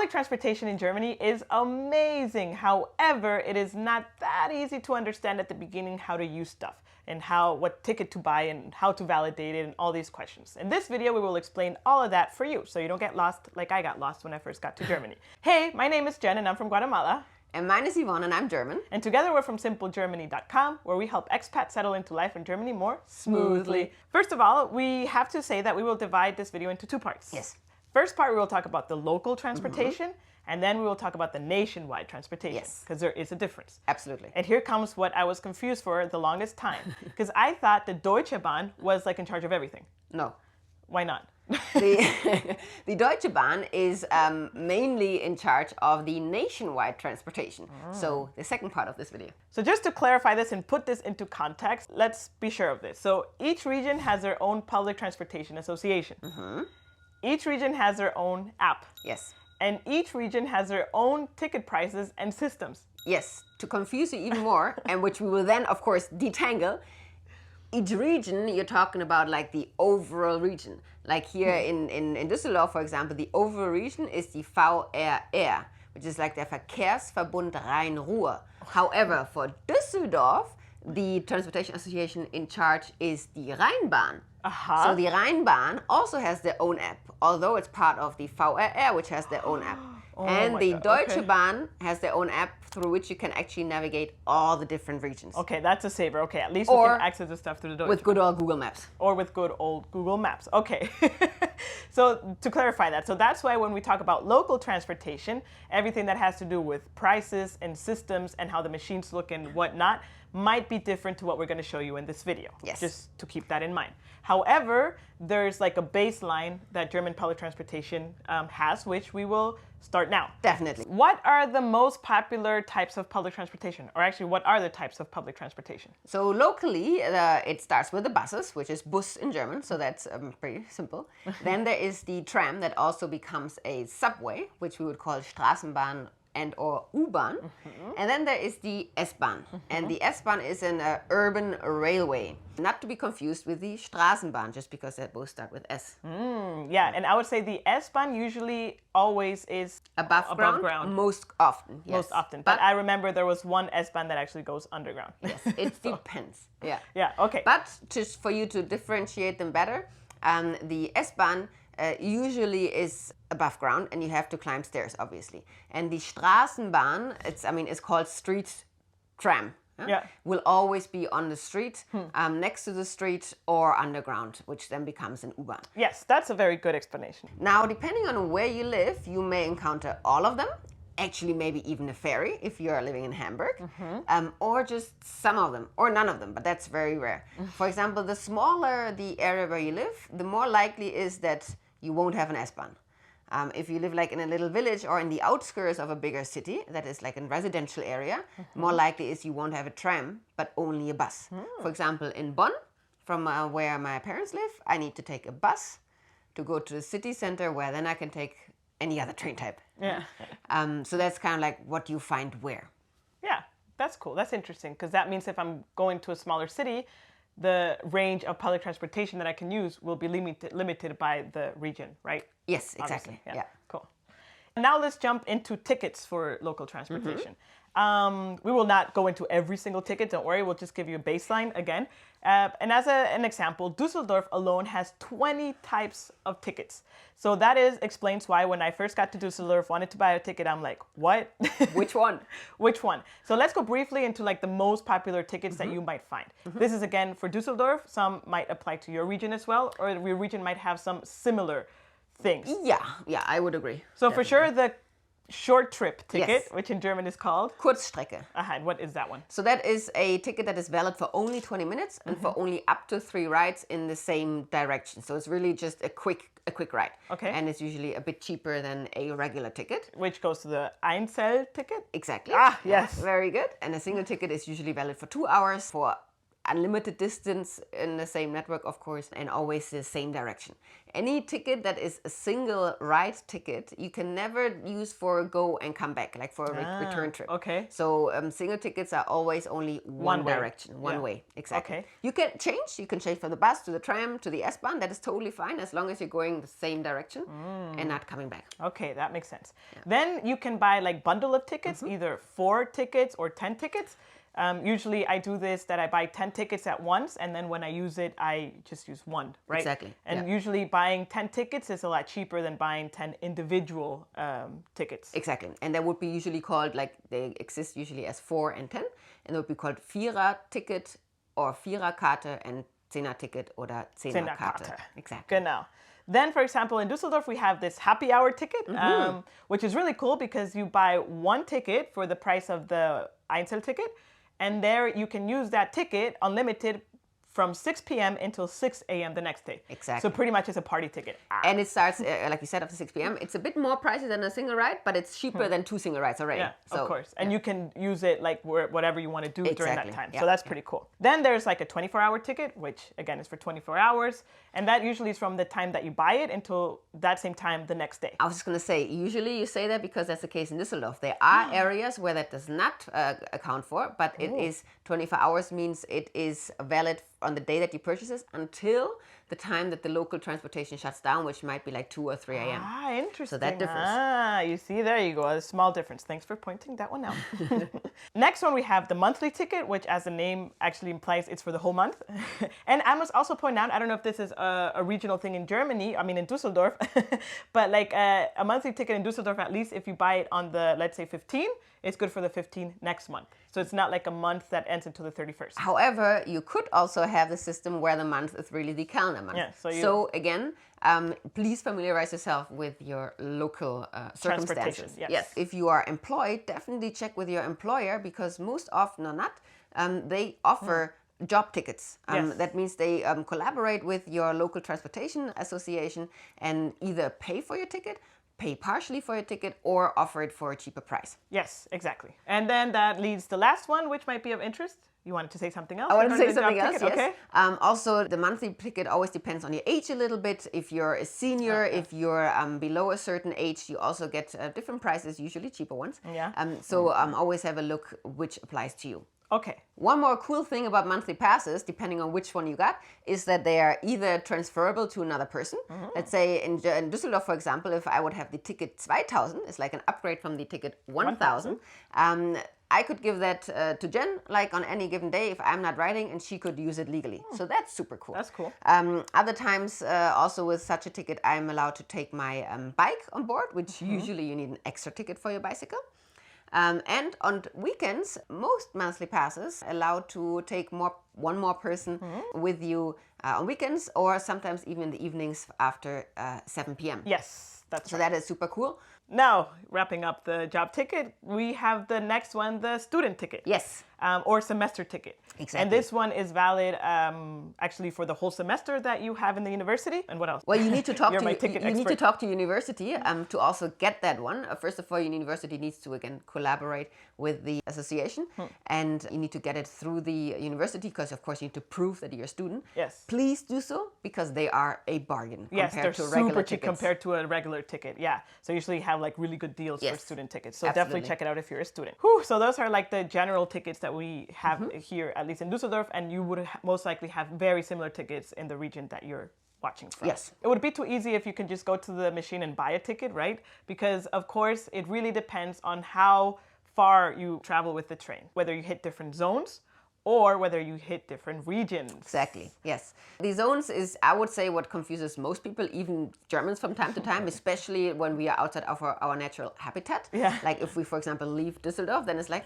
Public transportation in Germany is amazing. However, it is not that easy to understand at the beginning how to use stuff and what ticket to buy and how to validate it and all these questions. In this video, we will explain all of that for you so you don't get lost like I got lost when I first got to Germany. Hey, my name is Jen and I'm from Guatemala. And mine is Yvonne and I'm German. And together we're from simplegermany.com, where we help expats settle into life in Germany more smoothly. First of all, we have to say that we will divide this video into two parts. Yes. First part, we will talk about the local transportation, and then we will talk about the nationwide transportation. Yes. Because there is a difference. Absolutely. And here comes what I was confused for the longest time. Because I thought the Deutsche Bahn was like in charge of everything. No. Why not? The Deutsche Bahn is mainly in charge of the nationwide transportation. So the second part of this video. So just to clarify this and put this into context, let's be sure of this. So each region has their own public transportation association. Each region has their own app. Yes. And each region has their own ticket prices and systems. Yes, to confuse you even more, and which we will then, of course, detangle. Each region, you're talking about like the overall region. Like here in Düsseldorf, for example, the overall region is the VRR, which is like the Verkehrsverbund Rhein-Ruhr. However, for Düsseldorf, the transportation association in charge is the Rheinbahn. So the Rheinbahn also has their own app, although it's part of the VRR, which has their own app. And the Deutsche Bahn has their own app through which you can actually navigate all the different regions. Okay, that's a saver. Okay, at least we can access the stuff through the Deutsche with good old Google Maps. Or with good old Google Maps. Okay. So to clarify that, so that's why when we talk about local transportation, everything that has to do with prices and systems and how the machines look and whatnot might be different to what we're going to show you in this video. Yes. Just to keep that in mind. However, there's like a baseline that German public transportation has, which we will start now. Definitely. What are the most popular types of public transportation? Or actually, what are the types of public transportation? So locally, it starts with the buses, which is Bus in German, so that's pretty simple. Then there is the tram that also becomes a subway, which we would call Straßenbahn and or U-Bahn. And then there is the S-Bahn. And the S-Bahn is an urban railway. Not to be confused with the Straßenbahn, just because they both start with S. Yeah, and I would say the S-Bahn usually always is above ground. Most often, yes. Most often. But I remember there was one S-Bahn that actually goes underground. Yes, it depends. Yeah. Yeah, okay. But just for you to differentiate them better, the S-Bahn usually is above ground and you have to climb stairs, obviously. And the Straßenbahn, it's called street tram. Will always be on the street, next to the street or underground, which then becomes an U-Bahn. Yes, that's a very good explanation. Now, depending on where you live, you may encounter all of them. Actually, maybe even a ferry if you're living in Hamburg, or just some of them, or none of them, but that's very rare. For example, the smaller the area where you live, the more likely is that you won't have an S-Bahn. If you live like in a little village or in the outskirts of a bigger city, that is like a residential area, more likely is you won't have a tram, but only a bus. For example, in Bonn, from where my parents live, I need to take a bus to go to the city center where then I can take any other train type. Yeah. So that's kind of like what you find where. Yeah, that's cool. That's interesting because that means if I'm going to a smaller city, the range of public transportation that I can use will be limited by the region, right? Yes, exactly. Yeah. Cool. Now let's jump into tickets for local transportation. We will not go into every single ticket, don't worry, we'll just give you a baseline again. And as an example, Düsseldorf alone has 20 types of tickets. So that explains why when I first got to Düsseldorf, wanted to buy a ticket, I'm like, what? Which one? Which one? So let's go briefly into like the most popular tickets that you might find. This is again for Düsseldorf. Some might apply to your region as well, or your region might have some similar things. Yeah, I would agree. So definitely. For sure, the short trip ticket, yes, which in German is called Kurzstrecke. And what is that one? So that is a ticket that is valid for only 20 minutes and for only up to 3 rides in the same direction. So it's really just a quick ride. Okay. And it's usually a bit cheaper than a regular ticket. Which goes to the Einzel ticket? Exactly. Yes. Very good. And a single ticket is usually valid for 2 hours for unlimited distance in the same network, of course, and always the same direction. Any ticket that is a single ride ticket, you can never use for a go and come back, like for a return trip. Okay. So single tickets are always only one way. direction, one way, exactly. Okay. You can change from the bus to the tram to the S-Bahn. That is totally fine as long as you're going the same direction and not coming back. Okay, that makes sense. Then you can buy like bundle of tickets, either 4 tickets or 10 tickets. Usually I do this, that I buy 10 tickets at once, and then when I use it, I just use one, right? Exactly. And usually buying 10 tickets is a lot cheaper than buying 10 individual tickets. Exactly. And that would be usually called, like they exist usually as 4 and 10, and it would be called Vierer-Ticket or Vierer-Karte and Zehner-Ticket oder Zehner-Karte. Exactly. Genau. Then, for example, in Düsseldorf, we have this happy hour ticket, which is really cool because you buy 1 ticket for the price of the Einzelticket. And there you can use that ticket unlimited from 6 p.m. until 6 a.m. the next day. Exactly. So pretty much it's a party ticket. And it starts, like you said, after 6 p.m. It's a bit more pricey than a single ride, but it's cheaper than 2 single rides already. Yeah, so, of course. And you can use it like whatever you want to do during that time. Yeah, so that's pretty cool. Then there's like a 24-hour ticket, which again is for 24 hours. And that usually is from the time that you buy it until that same time the next day. I was just going to say, usually you say that because that's the case in Düsseldorf. There are areas where that does not account for, but it is 24 hours means it is valid on the day that you purchase it until the time that the local transportation shuts down, which might be like 2 or 3 a.m. Ah, interesting. So that differs. Ah, you see, there you go. A small difference. Thanks for pointing that one out. Next one, we have the monthly ticket, which as the name actually implies, it's for the whole month. And I must also point out, I don't know if this is a regional thing in Germany, I mean in Düsseldorf, but like a monthly ticket in Düsseldorf, at least if you buy it on the, let's say 15, it's good for the 15 next month. So it's not like a month that ends until the 31st. However, you could also have the system where the month is really the calendar month. Yeah, so again, please familiarize yourself with your local circumstances. Yes. If you are employed, definitely check with your employer because most often or not, they offer job tickets. That means they collaborate with your local transportation association and either pay for your ticket, pay partially for your ticket, or offer it for a cheaper price. Yes, exactly. And then that leads to the last one, which might be of interest. You wanted to say something else? I wanted to say something else, yes. Okay. Also, the monthly ticket always depends on your age a little bit. If you're a senior, if you're below a certain age, you also get different prices, usually cheaper ones. Yeah. So always have a look which applies to you. Okay. One more cool thing about monthly passes, depending on which one you got, is that they are either transferable to another person. Let's say in Düsseldorf, for example, if I would have the ticket 2000, it's like an upgrade from the ticket 1000. I could give that to Jen, like on any given day if I'm not riding, and she could use it legally. So that's super cool. That's cool. Other times, also with such a ticket, I'm allowed to take my bike on board, which usually you need an extra ticket for your bicycle. And on weekends, most monthly passes allow to take one more person with you on weekends, or sometimes even in the evenings after 7 p.m. Yes, that's So right. that is super cool. Now, wrapping up the job ticket, we have the next one, the student ticket. Yes. Or semester ticket. Exactly. And this one is valid actually for the whole semester that you have in the university. And what else? Well, you need to talk You're to my you ticket need to expert. talk to university to also get that one. First of all, your university needs to again collaborate with the association, and you need to get it through the university because, of course, you need to prove that you're a student. Yes. Please do so because they are a bargain Yes, compared they're to regular super cheap tickets. compared to a regular ticket. Yeah. So usually have like really good deals for Yes, student tickets. So absolutely. definitely check it out if you're a student. Whew, so those are like the general tickets that we have here, at least in Düsseldorf, and you would most likely have very similar tickets in the region that you're watching from. Yes. It would be too easy if you can just go to the machine and buy a ticket, right? Because of course it really depends on how far you travel with the train, whether you hit different zones or whether you hit different regions. Exactly, yes. The zones is, I would say, what confuses most people, even Germans from time to time, especially when we are outside of our natural habitat. Yeah. Like if we, for example, leave Düsseldorf, then it's like,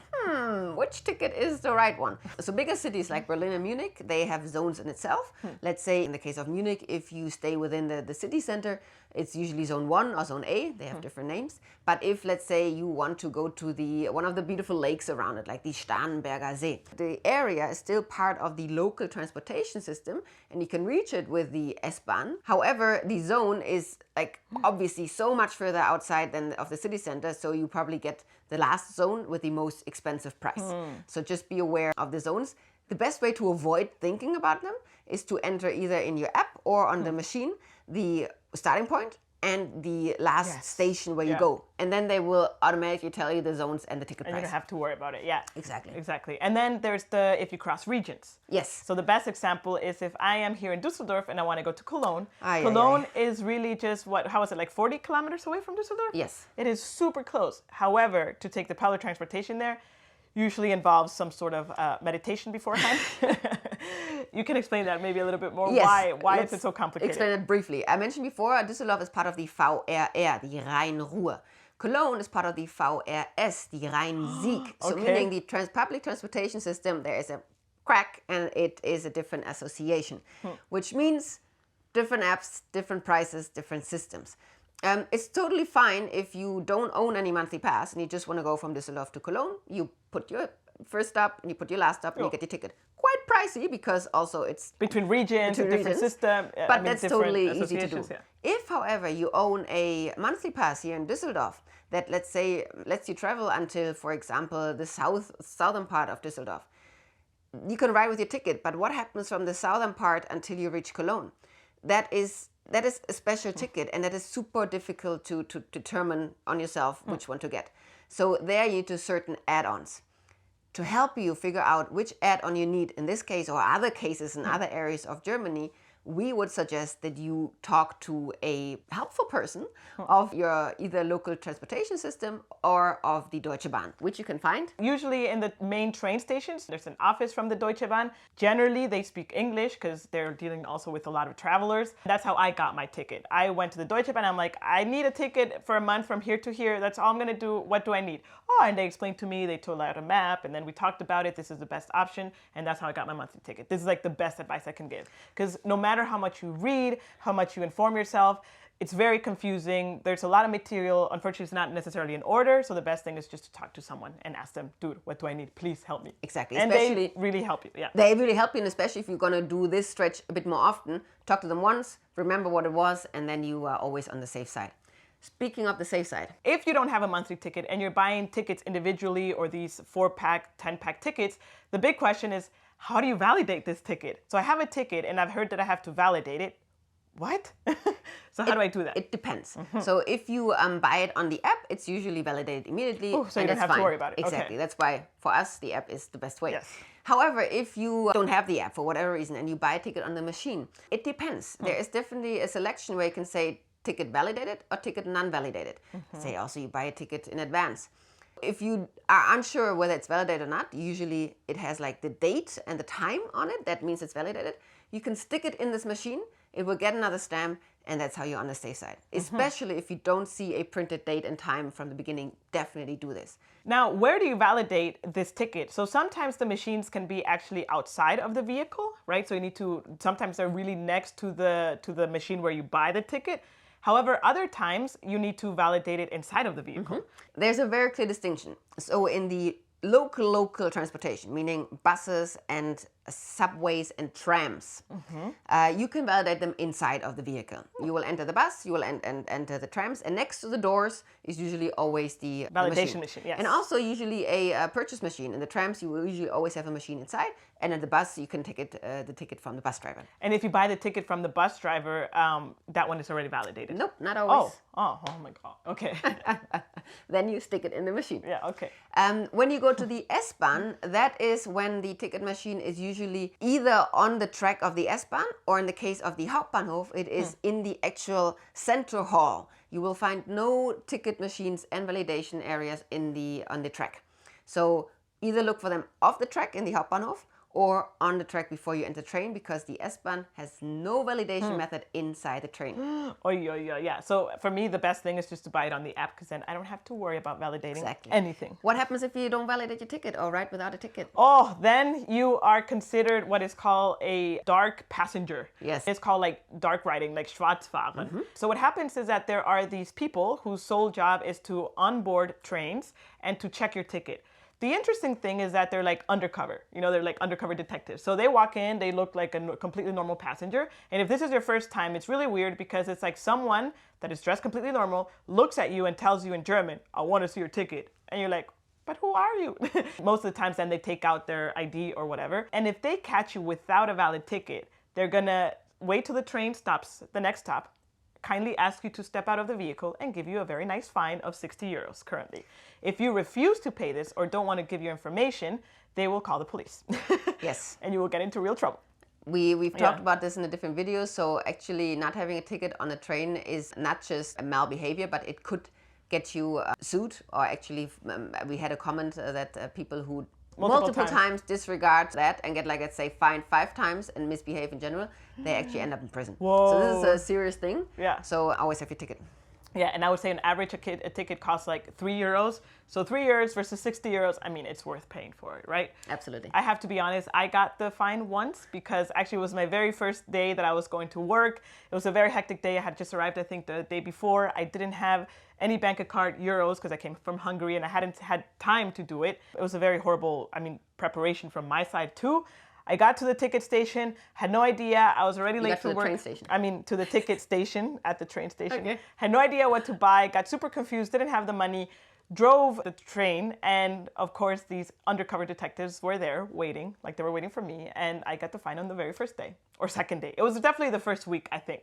which ticket is the right one? So bigger cities like Berlin and Munich, they have zones in itself. Let's say in the case of Munich, if you stay within the city center, it's usually zone 1 or zone A. They have different names. But if, let's say, you want to go to one of the beautiful lakes around it, like the Starnberger See, the area is still part of the local transportation system, and you can reach it with the S-Bahn. However, the zone is like obviously so much further outside than of the city center, so you probably get the last zone with the most expensive price. So just be aware of the zones. The best way to avoid thinking about them is to enter either in your app or on the machine the starting point and the last station where you go. And then they will automatically tell you the zones and the ticket price. And you don't have to worry about it. Yeah. Exactly. Exactly. And then there's if you cross regions. Yes. So the best example is if I am here in Düsseldorf and I want to go to Cologne. Cologne is really just how is it, like 40 kilometers away from Düsseldorf? Yes. It is super close. However, to take the public transportation there usually involves some sort of meditation beforehand. You can explain that maybe a little bit more. Yes. Why is it so complicated? Explain it briefly. I mentioned before, Düsseldorf is part of the VRR, the Rhein-Ruhr. Cologne is part of the VRS, the Rhein-Sieg. So meaning the public transportation system, there is a crack and it is a different association, which means different apps, different prices, different systems. It's totally fine if you don't own any monthly pass and you just want to go from Düsseldorf to Cologne. You put your first stop and you put your last stop and you get your ticket. Quite pricey because also it's between regions, a different system. But that's totally easy to do. Yeah. If, however, you own a monthly pass here in Düsseldorf that, let's say, lets you travel until, for example, the southern part of Düsseldorf, you can ride with your ticket. But what happens from the southern part until you reach Cologne? That is a special ticket, and that is super difficult to determine on yourself which one to get. So there you need to certain add-ons to help you figure out which add-on you need in this case or other cases in other areas of Germany. We would suggest that you talk to a helpful person of your either local transportation system or of the Deutsche Bahn, which you can find. Usually in the main train stations, there's an office from the Deutsche Bahn. Generally, they speak English because they're dealing also with a lot of travelers. That's how I got my ticket. I went to the Deutsche Bahn. I'm like, I need a ticket for a month from here to here. That's all I'm going to do. What do I need? Oh, and they explained to me, they told out a map, and then we talked about it. This is the best option. And that's how I got my monthly ticket. This is like the best advice I can give. Because no matter how much you read, how much you inform yourself, it's very confusing. There's a lot of material. Unfortunately, it's not necessarily in order. So the best thing is just to talk to someone and ask them, dude, what do I need? Please help me. Exactly. And they really help you. Yeah. They really help you, and especially if you're going to do this stretch a bit more often, talk to them once, remember what it was, and then you are always on the safe side. Speaking of the safe side. If you don't have a monthly ticket and you're buying tickets individually or these 4-pack, 10-pack tickets, the big question is, how do you validate this ticket? So I have a ticket and I've heard that I have to validate it. What? So how do I do that? It depends. So if you buy it on the app, it's usually validated immediately. Oh, so you don't have to worry about it. Exactly. Okay. That's why for us the app is the best way. Yes. However, if you don't have the app for whatever reason and you buy a ticket on the machine, it depends. There is definitely a selection where you can say ticket validated or ticket non-validated. Say also you buy a ticket in advance. If you are unsure whether it's validated or not, usually it has like the date and the time on it. That means it's validated. You can stick it in this machine. It will get another stamp, and that's how you're on the safe side. Especially if you don't see a printed date and time from the beginning, definitely do this. Now, where do you validate this ticket? So sometimes the machines can be actually outside of the vehicle, right? So you need to, sometimes they're really next to the machine where you buy the ticket. However, other times you need to validate it inside of the vehicle. There's a very clear distinction. So in the local transportation, meaning buses and subways and trams, you can validate them inside of the vehicle. You will enter the bus, you will enter the trams, and next to the doors is usually always the validation machine. Yes. And also usually a purchase machine. In the trams, you will usually always have a machine inside, and in the bus, you can take the ticket from the bus driver. And if you buy the ticket from the bus driver, that one is already validated. Nope, not always. Oh my God. Okay. Then you stick it in the machine. Yeah, okay. When you go to the S-Bahn, that is when the ticket machine is usually either on the track of the S-Bahn, or in the case of the Hauptbahnhof, it is in the actual center hall. You will find no ticket machines and validation areas on the track. So either look for them off the track in the Hauptbahnhof or on the track before you enter the train, because the S-Bahn has no validation method inside the train. Yeah. So for me, the best thing is just to buy it on the app, because then I don't have to worry about validating anything. What happens if you don't validate your ticket or ride without a ticket? Oh, then you are considered what is called a dark passenger. Yes. It's called like dark riding, like Schwarzfahren. So what happens is that there are these people whose sole job is to onboard trains and to check your ticket. The interesting thing is that they're like undercover, they're like undercover detectives. So they walk in, they look like a completely normal passenger. And if this is your first time, it's really weird, because it's like someone that is dressed completely normal looks at you and tells you in German, I want to see your ticket. And you're like, but who are you? Most of the times then they take out their ID or whatever. And if they catch you without a valid ticket, they're gonna wait till the train stops, the next stop, kindly ask you to step out of the vehicle and give you a very nice fine of 60 euros currently. If you refuse to pay this or don't want to give your information, they will call the police. Yes. And you will get into real trouble. We've talked about this in a different video. So actually not having a ticket on a train is not just a malbehavior, but it could get you sued. Or actually we had a comment that people who multiple times disregard that and get, like, let's say, fined 5 times and misbehave in general, they actually end up in prison. Whoa. So this is a serious thing. Yeah. So always have your ticket. Yeah, and I would say on average a ticket costs like 3 euros. So 3 euros versus 60 euros, I mean, it's worth paying for it, right? Absolutely. I have to be honest, I got the fine once because actually it was my very first day that I was going to work. It was a very hectic day. I had just arrived, I think, the day before. I didn't have any bank card euros because I came from Hungary and I hadn't had time to do it. It was a very horrible, preparation from my side too. I got to the ticket station, had no idea. I was already late for work. Train station. To the ticket station at the train station. Okay. Had no idea what to buy, got super confused, didn't have the money, drove the train, and of course these undercover detectives were there waiting, like they were waiting for me, and I got the fine on the very first day or second day. It was definitely the first week, I think.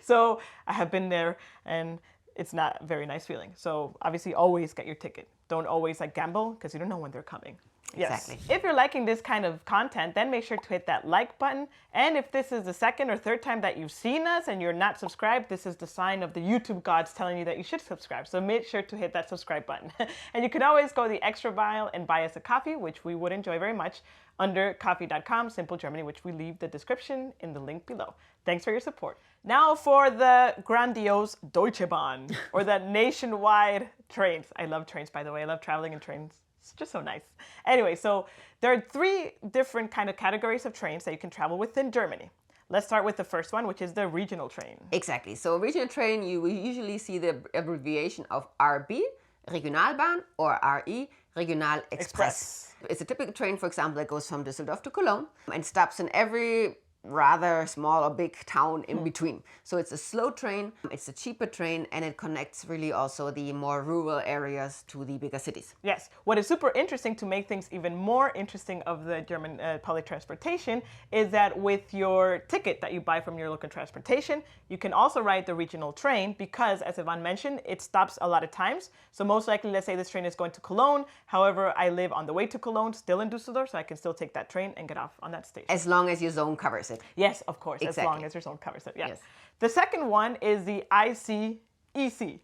So I have been there and it's not a very nice feeling. So obviously always get your ticket. Don't always gamble because you don't know when they're coming. Exactly. Yes. If you're liking this kind of content, then make sure to hit that like button. And if this is the second or third time that you've seen us and you're not subscribed, this is the sign of the YouTube gods telling you that you should subscribe. So make sure to hit that subscribe button. And you can always go the extra mile and buy us a coffee, which we would enjoy very much, under coffee.com, Simple Germany, which we leave the description in the link below. Thanks for your support. Now for the grandiose Deutsche Bahn, or the nationwide trains. I love trains, by the way. I love traveling in trains. It's just so nice. Anyway, so there are 3 different kind of categories of trains that you can travel within Germany. Let's start with the first one, which is the regional train. Exactly. So regional train, you will usually see the abbreviation of RB, Regionalbahn, or RE, Regional Express. It's a typical train, for example, that goes from Düsseldorf to Cologne and stops in every rather small or big town in between. So it's a slow train, it's a cheaper train, and it connects really also the more rural areas to the bigger cities. Yes. What is super interesting, to make things even more interesting of the German public transportation, is that with your ticket that you buy from your local transportation, you can also ride the regional train because, as Yvonne mentioned, it stops a lot of times. So most likely, let's say this train is going to Cologne. However, I live on the way to Cologne, still in Düsseldorf, so I can still take that train and get off on that station. As long as your zone covers it. Yes, of course, Exactly. as long as your zone covers it. Yeah. Yes. The second one is the ICEC.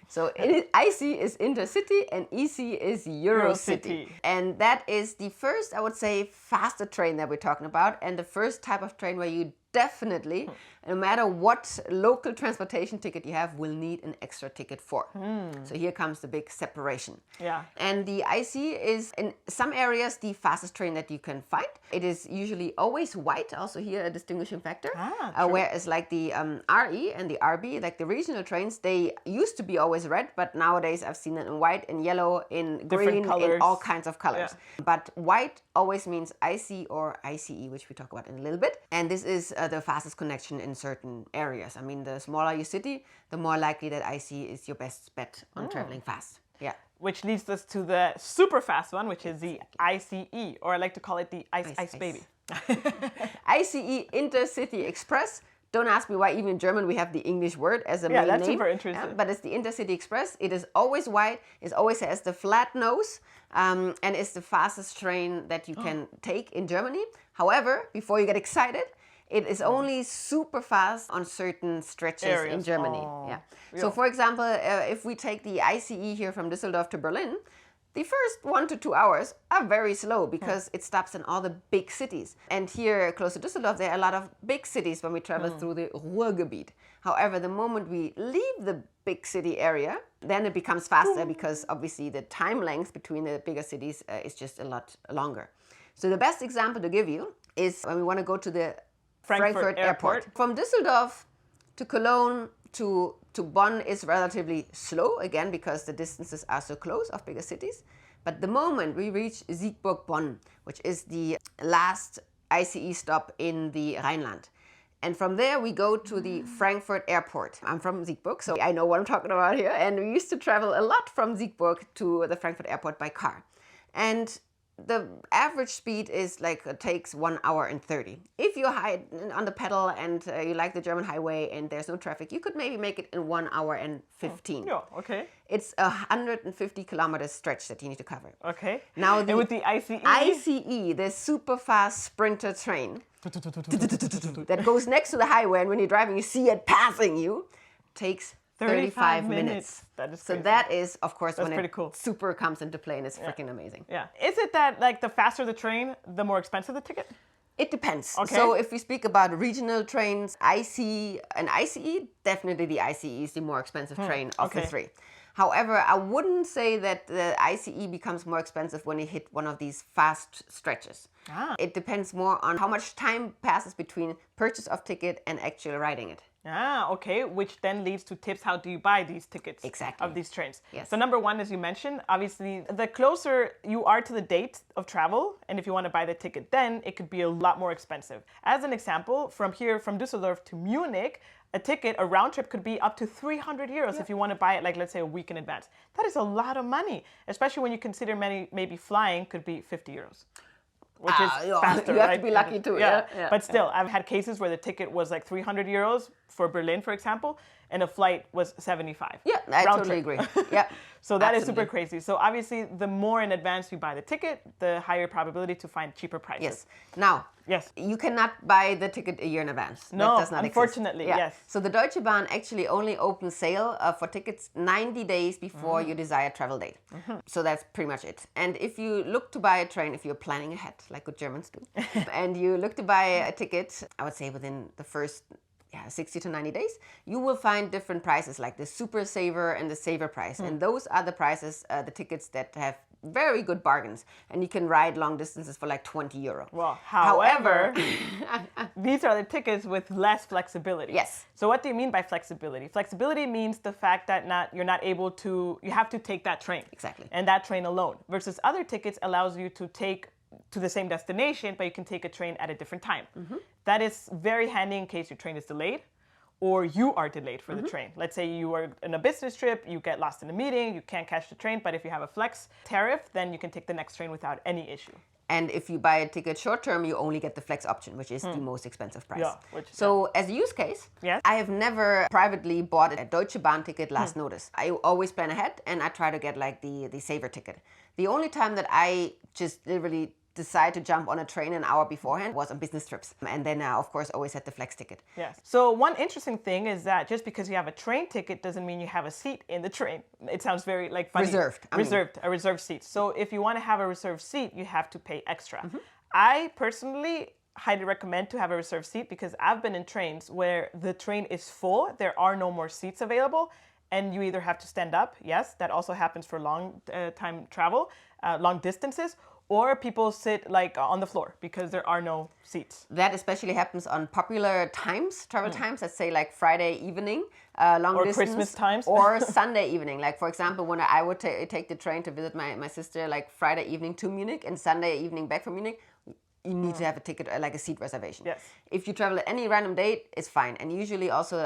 So IC is intercity and EC is Eurocity. And that is the first, I would say, faster train that we're talking about, and the first type of train where you definitely, no matter what local transportation ticket you have, will need an extra ticket for. So here comes the big separation. Yeah. And the IC is, in some areas, the fastest train that you can find. It is usually always white, also here a distinguishing factor. Whereas like the RE and the RB, like the regional trains, they used to be always red, but nowadays I've seen it in white, in yellow, in green, in all kinds of colors. Yeah. But white always means IC or ICE, which we talk about in a little bit. And this is the fastest connection in certain areas. I mean, the smaller your city, the more likely that IC is your best bet on traveling fast. Yeah. Which leads us to the super fast one, which is the ICE, or I like to call it the Ice Baby. ICE, Intercity Express. Don't ask me why even in German we have the English word as a main name. Yeah, that's super interesting. But it's the Intercity Express. It is always white. It always has the flat nose. And it's the fastest train that you can take in Germany. However, before you get excited, it is only super fast on certain stretches in Germany. Yeah. So for example, if we take the ICE here from Düsseldorf to Berlin, the first 1 to 2 hours are very slow because it stops in all the big cities. And here close to Düsseldorf, there are a lot of big cities when we travel through the Ruhrgebiet. However, the moment we leave the big city area, then it becomes faster because obviously the time length between the bigger cities is just a lot longer. So the best example to give you is when we want to go to the Frankfurt Airport. From Düsseldorf to Cologne to Bonn is relatively slow, again, because the distances are so close of bigger cities. But the moment we reach Siegburg-Bonn, which is the last ICE stop in the Rhineland, And from there, we go to the Frankfurt airport. I'm from Siegburg, so I know what I'm talking about here. And we used to travel a lot from Siegburg to the Frankfurt airport by car. And the average speed is like, it takes 1 hour and 30. If you're high on the pedal and you like the German highway and there's no traffic, you could maybe make it in 1 hour and 15. Yeah, okay. It's a 150 kilometer stretch that you need to cover. Okay. Now and with the ICE? ICE, the super fast sprinter train that goes next to the highway, and when you're driving, you see it passing you, takes 35 minutes. That is so crazy. that is, of course, That's when pretty it cool. super comes into play, and it's freaking amazing. Yeah. Is it that like the faster the train, the more expensive the ticket? It depends. Okay. So if we speak about regional trains, ICE and ICE, definitely the ICE is the more expensive train of the three. However, I wouldn't say that the ICE becomes more expensive when you hit one of these fast stretches. It depends more on how much time passes between purchase of ticket and actually riding it. Okay, which then leads to tips. How do you buy these tickets of these trains? Yes. So number one, as you mentioned, obviously, the closer you are to the date of travel, and if you want to buy the ticket then, it could be a lot more expensive. As an example, from here, from Düsseldorf to Munich, a ticket, a round trip could be up to 300 euros if you want to buy it, like, let's say, a week in advance. That is a lot of money, especially when you consider maybe flying could be 50 euros. Which is faster, you have right? to be lucky too. Yeah. But still, I've had cases where the ticket was like 300 euros for Berlin, for example, and a flight was 75. Yeah, I totally agree. Yeah. So that is super crazy. So obviously, the more in advance you buy the ticket, the higher probability to find cheaper prices. Yes. Now, yes, you cannot buy the ticket a year in advance. No, that does not unfortunately, exist. yes. So the Deutsche Bahn actually only opens sale for tickets 90 days before your desired travel date. So that's pretty much it. And if you look to buy a train, if you're planning ahead, like good Germans do, and you look to buy a ticket, I would say within the first 60 to 90 days, you will find different prices like the Super Saver and the Saver price. And those are the prices, the tickets that have very good bargains. And you can ride long distances for like 20 euro. Well, however, these are the tickets with less flexibility. Yes. So what do you mean by flexibility? Flexibility means the fact that you're not able to, you have to take that train. Exactly. And that train alone. Versus other tickets allows you to take to the same destination, but you can take a train at a different time. That is very handy in case your train is delayed or you are delayed for the train. Let's say you are in a business trip, you get lost in a meeting, you can't catch the train, but if you have a flex tariff, then you can take the next train without any issue. And if you buy a ticket short term, you only get the flex option, which is the most expensive price. Yeah, so as a use case, I have never privately bought a Deutsche Bahn ticket last notice. I always plan ahead and I try to get like the Saver ticket. The only time that I just literally decide to jump on a train an hour beforehand was on business trips. And then of course, always had the flex ticket. Yes. So one interesting thing is that just because you have a train ticket doesn't mean you have a seat in the train. It sounds very like funny. A reserved seat. So if you want to have a reserved seat, you have to pay extra. I personally highly recommend to have a reserved seat because I've been in trains where the train is full, there are no more seats available, and you either have to stand up. Yes, that also happens for long time travel, long distances, or people sit like on the floor because there are no seats. That especially happens on popular times, travel times, let's say like Friday evening, long or distance. Christmas times. Or Sunday evening. Like for example, when I would take the train to visit my sister like Friday evening to Munich and Sunday evening back from Munich, you need to have a ticket, like a seat reservation. Yes. If you travel at any random date, it's fine. And usually also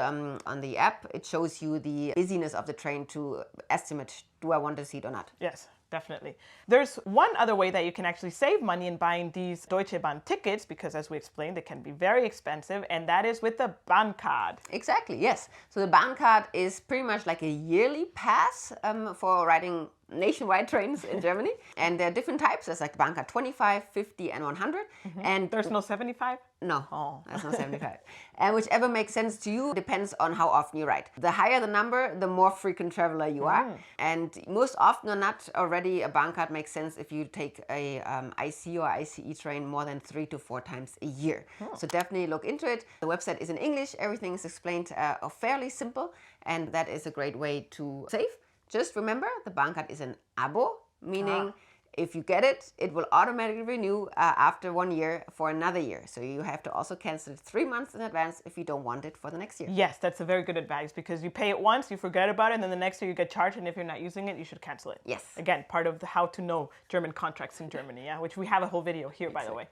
on the app, it shows you the busyness of the train to estimate, do I want a seat or not? Yes, definitely. There's one other way that you can actually save money in buying these Deutsche Bahn tickets, because as we explained, they can be very expensive, and that is with the Bahn Card. Exactly, yes. So the Bahn Card is pretty much like a yearly pass for riding nationwide trains in Germany. And there are different types. There's like Bahn Card 25, 50, and 100. And there's no 75? No, Oh. there's no 75. And whichever makes sense to you depends on how often you ride. The higher the number, the more frequent traveler you are. And most often or not, already a Bahn Card makes sense if you take a IC or ICE train more than 3 to 4 times a year. So definitely look into it. The website is in English. Everything is explained fairly simple. And that is a great way to save. Just remember, the Bahn Card is an abo, meaning If you get it, it will automatically renew after 1 year for another year. So you have to also cancel it 3 months in advance if you don't want it for the next year. Yes, that's a very good advice because you pay it once, you forget about it, and then the next year you get charged, and if you're not using it, you should cancel it. Yes. Again, part of the how to know German contracts in Germany, yeah, which we have a whole video here, by the way.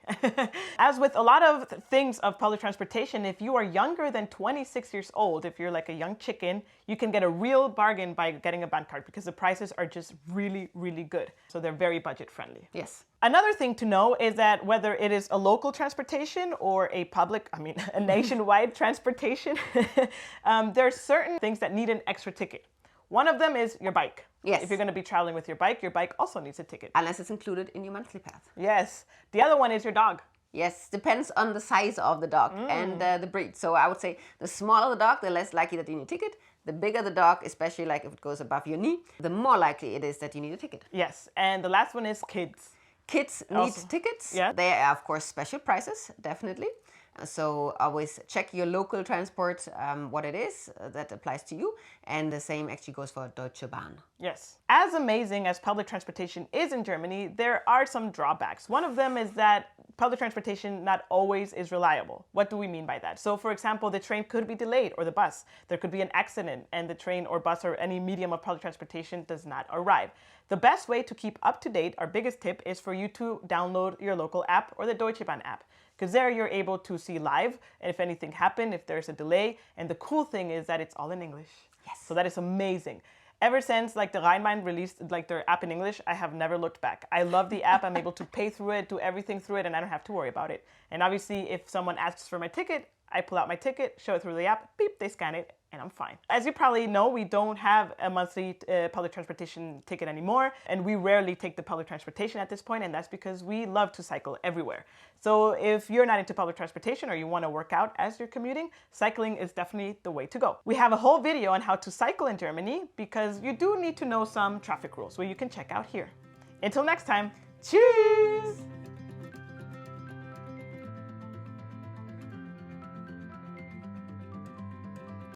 As with a lot of things of public transportation, if you are younger than 26 years old, if you're like a young chicken, you can get a real bargain by getting a Bahn Card because the prices are just really, really good. So they're very budget friendly. Yes. Another thing to know is that whether it is a local transportation or a a nationwide transportation, there are certain things that need an extra ticket. One of them is your bike. Yes. If you're going to be traveling with your bike also needs a ticket. Unless it's included in your monthly pass. Yes. The other one is your dog. Yes, depends on the size of the dog and the breed. So I would say the smaller the dog, the less likely that you need a ticket. The bigger the dog, especially like if it goes above your knee, the more likely it is that you need a ticket. Yes, and the last one is kids. Kids need tickets. Yeah. They are, of course, special prices, definitely. So always check your local transport, what it is that applies to you. And the same actually goes for Deutsche Bahn. Yes. As amazing as public transportation is in Germany, there are some drawbacks. One of them is that public transportation not always is reliable. What do we mean by that? So for example, the train could be delayed or the bus. There could be an accident and the train or bus or any medium of public transportation does not arrive. The best way to keep up to date, our biggest tip, is for you to download your local app or the Deutsche Bahn app. Because there you're able to see live and if anything happened, if there's a delay. And the cool thing is that it's all in English. Yes. So that is amazing. Ever since like the Rheinbahn released like their app in English, I have never looked back. I love the app. I'm able to pay through it, do everything through it, and I don't have to worry about it. And obviously, if someone asks for my ticket, I pull out my ticket, show it through the app, beep, they scan it, and I'm fine. As you probably know, we don't have a monthly public transportation ticket anymore, and we rarely take the public transportation at this point, and that's because we love to cycle everywhere. So if you're not into public transportation or you want to work out as you're commuting, cycling is definitely the way to go. We have a whole video on how to cycle in Germany because you do need to know some traffic rules, which you can check out here. Until next time, cheers!